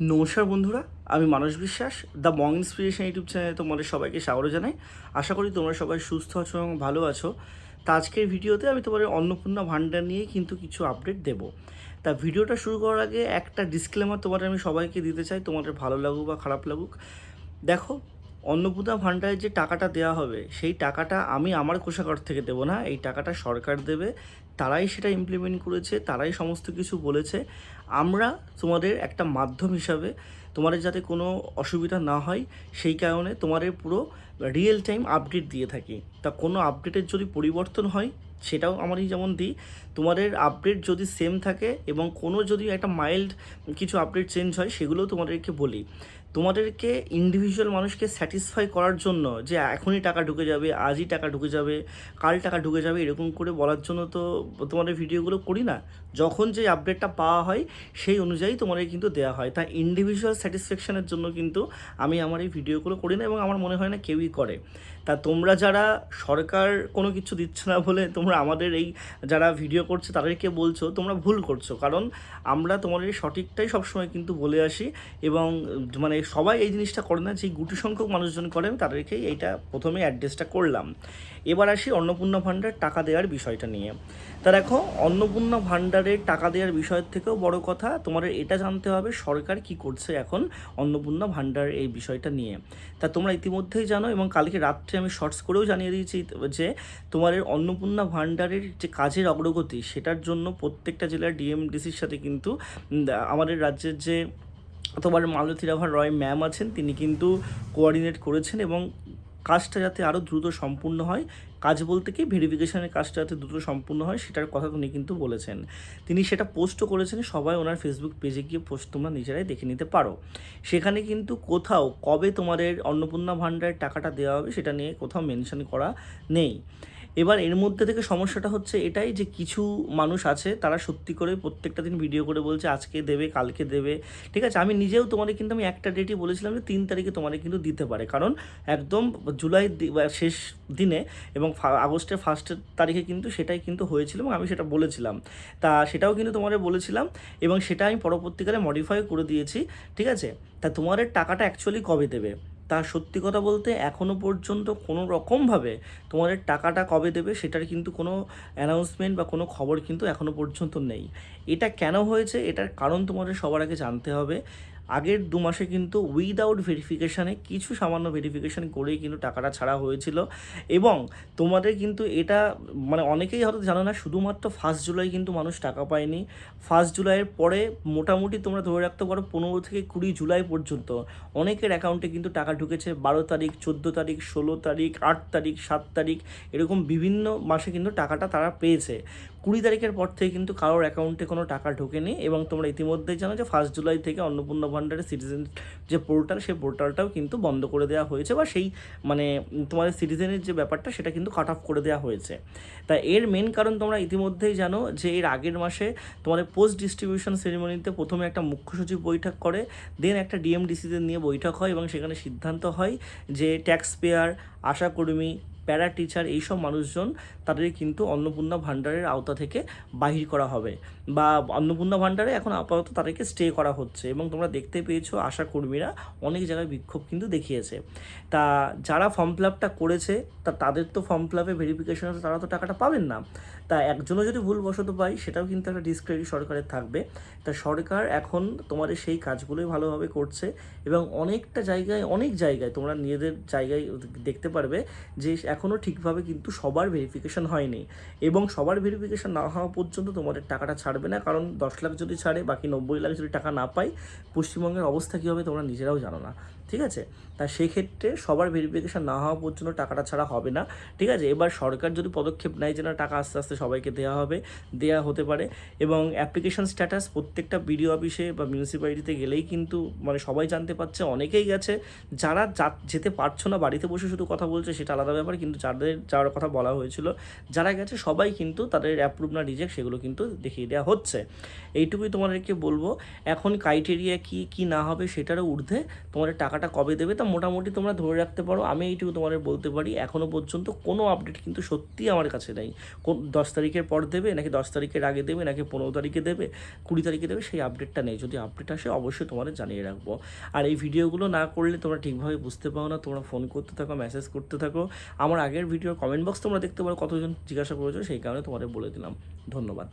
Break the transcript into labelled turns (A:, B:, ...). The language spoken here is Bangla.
A: নমস্কার বন্ধুরা, আমি মানস বিশ্বাস দ্য মং ইন্সপিরেশন ইউটিউব চ্যানেলে তোমাদের সবাইকে স্বাগত জানাই। আশা করি তোমরা সবাই সুস্থ আছো এবং ভালো আছো। তা আজকের ভিডিওতে আমি তোমাদের অন্নপূর্ণা ভাণ্ডার নিয়ে কিন্তু কিছু আপডেট দেবো। তা ভিডিওটা শুরু করার আগে একটা ডিসক্লেমার তোমাদের আমি সবাইকে দিতে চাই, তোমাদের ভালো লাগুক বা খারাপ লাগুক। দেখো, অন্নপূর্ণা ভাণ্ডারের যে টাকাটা দেওয়া হবে সেই টাকাটা আমি আমার কোষাগার থেকে দেবো না, এই টাকাটা সরকার দেবে। তারাই সেটা ইমপ্লিমেন্ট করেছে, তারাই সমস্ত কিছু বলেছে। আমরা তোমাদের একটা মাধ্যম হিসাবে তোমাদের যাতে কোনো অসুবিধা না হয় সেই কারণে তোমাদের পুরো রিয়েল টাইম আপডেট দিয়ে থাকি। তা কোনো আপডেটের যদি পরিবর্তন হয় সেটাও আমারই যেমন দিই, তোমাদের আপডেট যদি সেম থাকে এবং কোনো যদি একটা মাইল্ড কিছু আপডেট চেঞ্জ হয় সেগুলোও তোমাদেরকে বলি। তোমাদেরকে ইন্ডিভিজুয়াল মানুষকে স্যাটিসফাই করার জন্য যে এখনই টাকা ঢুকে যাবে, আজই টাকা ঢুকে যাবে, কাল টাকা ঢুকে যাবে এরকম করে বলার জন্য তো তোমাদের ভিডিওগুলো করি না। যখন যে আপডেটটা পাওয়া হয় সেই অনুযায়ী তোমাদের কিন্তু দেওয়া হয়। তা ইন্ডিভিজুয়াল স্যাটিসফ্যাকশনের জন্য কিন্তু আমি আমার এই ভিডিওগুলো করি না এবং আমার মনে হয় না কেউই করে। তা তোমরা যারা সরকার কোনো কিছু দিচ্ছে না বলে তোমরা আমাদের এই যারা ভিডিও করছে তাদেরকে বলছো, তোমরা ভুল করছো। কারণ আমরা তোমাদের সঠিকটাই সবসময় কিন্তু বলে আসি এবং মানে সবাই এই জিনিসটা করে না, যে গুটি সংখ্যক মানুষজন করে, আমি তাদেরকেই এইটা প্রথমে অ্যাড্রেসটা করলাম। এবার আসি অন্নপূর্ণা ভাণ্ডার টাকা দেওয়ার বিষয়টা নিয়ে। তা দেখো, অন্নপূর্ণা ভাণ্ডারের টাকা দেওয়ার বিষয়ের থেকেও বড় কথা তোমাদের এটা জানতে হবে সরকার কি করছে এখন অন্নপূর্ণা ভাণ্ডার এই বিষয়টা নিয়ে। তা তোমরা ইতিমধ্যেই জানো এবং কালকে রাত্রে আমি শর্টস করেও জানিয়ে দিয়েছি যে তোমাদের অন্নপূর্ণা ভাণ্ডারের যে কাজের অগ্রগতি সেটার জন্য প্রত্যেকটা জেলার ডিএমডিসির সাথে কিন্তু আমাদের রাজ্যের যে তোমার মালতী রাভা রয় ম্যাম আছেন তিনি কিন্তু কোঅর্ডিনেট করেছেন এবং কাজটা যাতে আরও দ্রুত সম্পূর্ণ হয়, কাজ বলতে কি ভেরিফিকেশনের কাজটা যাতে দ্রুত সম্পূর্ণ হয় সেটার কথা উনি কিন্তু বলেছেন। তিনি সেটা পোস্টও করেছেন, সবাই ওনার ফেসবুক পেজে গিয়ে পোস্ট তোমরা নিজেরাই দেখে নিতে পারো। সেখানে কিন্তু কোথাও কবে তোমাদের অন্নপূর্ণা ভাণ্ডারের টাকাটা দেওয়া হবে সেটা নিয়ে কোথাও মেনশন করা নেই। এবার এর মধ্যে থেকে সমস্যাটা হচ্ছে এটাই যে কিছু মানুষ আছে তারা সত্যি করে প্রত্যেকটা দিন ভিডিও করে বলছে আজকে দেবে, কালকে দেবে। ঠিক আছে, আমি নিজেও তোমাদের কিন্তু আমি একটা ডেটই বলেছিলাম যে 3 তারিখে তোমাদের কিন্তু দিতে পারে, কারণ একদম জুলাই শেষ দিনে এবং আগস্টের ফার্স্ট তারিখে কিন্তু সেটাই কিন্তু হয়েছিল এবং আমি সেটা বলেছিলাম। তা সেটাও কিন্তু তোমাদের বলেছিলাম এবং সেটা আমি পরবর্তীকালে মডিফাই করে দিয়েছি। ঠিক আছে, তা তোমাদের টাকাটা অ্যাকচুয়ালি কবে দেবে তা সত্যি কথা বলতে এখনও পর্যন্ত কোনো রকমভাবে তোমাদের টাকাটা কবে দেবে সেটার কিন্তু কোনো অ্যানাউন্সমেন্ট বা কোনো খবর কিন্তু এখনও পর্যন্ত নেই। এটা কেন হয়েছে এটার কারণ তোমাদের সবার আগে জানতে হবে। আগের 2 মাসে কিন্তু উইদাউট ভেরিফিকেশানে কিছু সামান্য ভেরিফিকেশান করেই কিন্তু টাকাটা ছাড়া হয়েছিল এবং তোমাদের কিন্তু এটা মানে অনেকেই হয়তো জানো না, শুধুমাত্র 1 জুলাই কিন্তু মানুষ টাকা পায়নি। 1 জুলাইয়ের পরে মোটামুটি তোমরা ধরে রাখতে পারো 15 থেকে 20 জুলাই পর্যন্ত অনেকের অ্যাকাউন্টে কিন্তু টাকা ঢুকেছে। 12 তারিখ, 14 তারিখ, 16 তারিখ, 8 তারিখ, 7 তারিখ এরকম বিভিন্ন মাসে কিন্তু টাকাটা তারা পেয়েছে। 20 তারিখের পর থেকে কিন্তু কারোর অ্যাকাউন্টে কোনো টাকা ঢোকেনি এবং তোমরা ইতিমধ্যেই জানো যে 1 জুলাই থেকে অন্নপূর্ণা ভাণ্ডারের সিটিজেন যে পোর্টাল সেই পোর্টালটাও কিন্তু বন্ধ করে দেওয়া হয়েছে বা সেই মানে তোমাদের সিটিজেনের যে ব্যাপারটা সেটা কিন্তু কাট অফ করে দেওয়া হয়েছে। তা এর মেন কারণ তোমরা ইতিমধ্যেই জানো যে এর আগের মাসে তোমাদের পোস্ট ডিস্ট্রিবিউশন সেরিমনিতে প্রথমে একটা মুখ্য সচিব বৈঠক করে, দেন একটা ডিএমডিসিদের নিয়ে বৈঠক হয় এবং সেখানে সিদ্ধান্ত হয় যে ট্যাক্স পেয়ার, আশাকর্মী, প্যারা টিচার এইসব মানুষজন তাদের কিন্তু অন্নপূর্ণা ভাণ্ডারের আওতা থেকে বাহির করা হবে বা অন্নপূর্ণা ভাণ্ডারে এখন আপাতত তাদেরকে স্টে করা হচ্ছে এবং তোমরা দেখতে পেয়েছো আশাকর্মীরা অনেক জায়গায় বিক্ষোভ কিন্তু দেখিয়েছে। তা যারা ফর্ম ফিল আপটা করেছে তাদের তো ফর্ম ফিল আপে ভেরিফিকেশন হচ্ছে, তারা তো টাকাটা পাবেন না। তা একজনও যদি ভুলবশত পায় সেটাও কিন্তু একটা ডিসক্রেডিট সরকারের থাকবে। তা সরকার এখন তোমাদের সেই কাজগুলোই ভালোভাবে করছে এবং অনেক জায়গায় তোমরা নিজেদের জায়গায় দেখতে পারবে যে এখনও ঠিকভাবে কিন্তু সবার ভেরিফিকেশান হয়নি এবং সবার ভেরিফিকেশান না হওয়া পর্যন্ত তোমাদের টাকাটা ছাড়বে না। কারণ 10 লাখ যদি ছাড়ে বাকি 90 লাখ যদি টাকা না পায় পশ্চিমবঙ্গের অবস্থা কী হবে তোমরা নিজেরাও জানো না। ঠিক আছে, তা সেক্ষেত্রে সবার ভেরিফিকেশান না হওয়া পর্যন্ত টাকাটা ছাড়া হবে না। ঠিক আছে, এবার সরকার যদি পদক্ষেপ নেয় যে না টাকা আস্তে আস্তে সবাইকে দেওয়া হতে পারে এবং অ্যাপ্লিকেশন স্ট্যাটাস প্রত্যেকটা বিডিও অফিসে বা মিউনিসিপ্যালিটিতে গেলেই কিন্তু মানে সবাই জানতে পারছে, অনেকেই গেছে। যারা যেতে পারছো না বাড়িতে বসে শুধু কথা বলছে সেটা আলাদা ব্যাপার, কিন্তু যাদের যাওয়ার কথা বলা হয়েছিল যারা গেছে সবাই কিন্তু তাদের অ্যাপ্রুভ না রিজেক্ট সেগুলো কিন্তু দেখিয়ে দেওয়া হচ্ছে। এইটুকুই তোমাদেরকে বলবো। এখন ক্রাইটেরিয়া কী না হবে সেটারও ঊর্ধ্বে তোমাদের টাকাটা কবে দেবে তা মোটামুটি তোমরা ধরে রাখতে পারো। আমি এইটুকু তোমাদের বলতে পারি এখন এখনও পর্যন্ত কোনো আপডেট কিন্তু সত্যিই আমার কাছে নেই। 10 তারিখের পর দেবে নাকি 10 তারিখের আগে দেবে নাকি 15 তারিখে দেবে 20 তারিখে দেবে, সেই আপডেটটা নেই। যদি আপডেট আসে অবশ্যই তোমাদের জানিয়ে রাখবো। আর এই ভিডিওগুলো না করলে তোমরা ঠিকভাবে বুঝতে পারো না, তোমরা ফোন করতে থাকো, মেসেজ করতে থাকো। আমার আগের ভিডিওর কমেন্ট বক্স তোমরা দেখতে পারো কতজন জিজ্ঞাসা করেছো, সেই কারণে তোমাদের বলে দিলাম। ধন্যবাদ।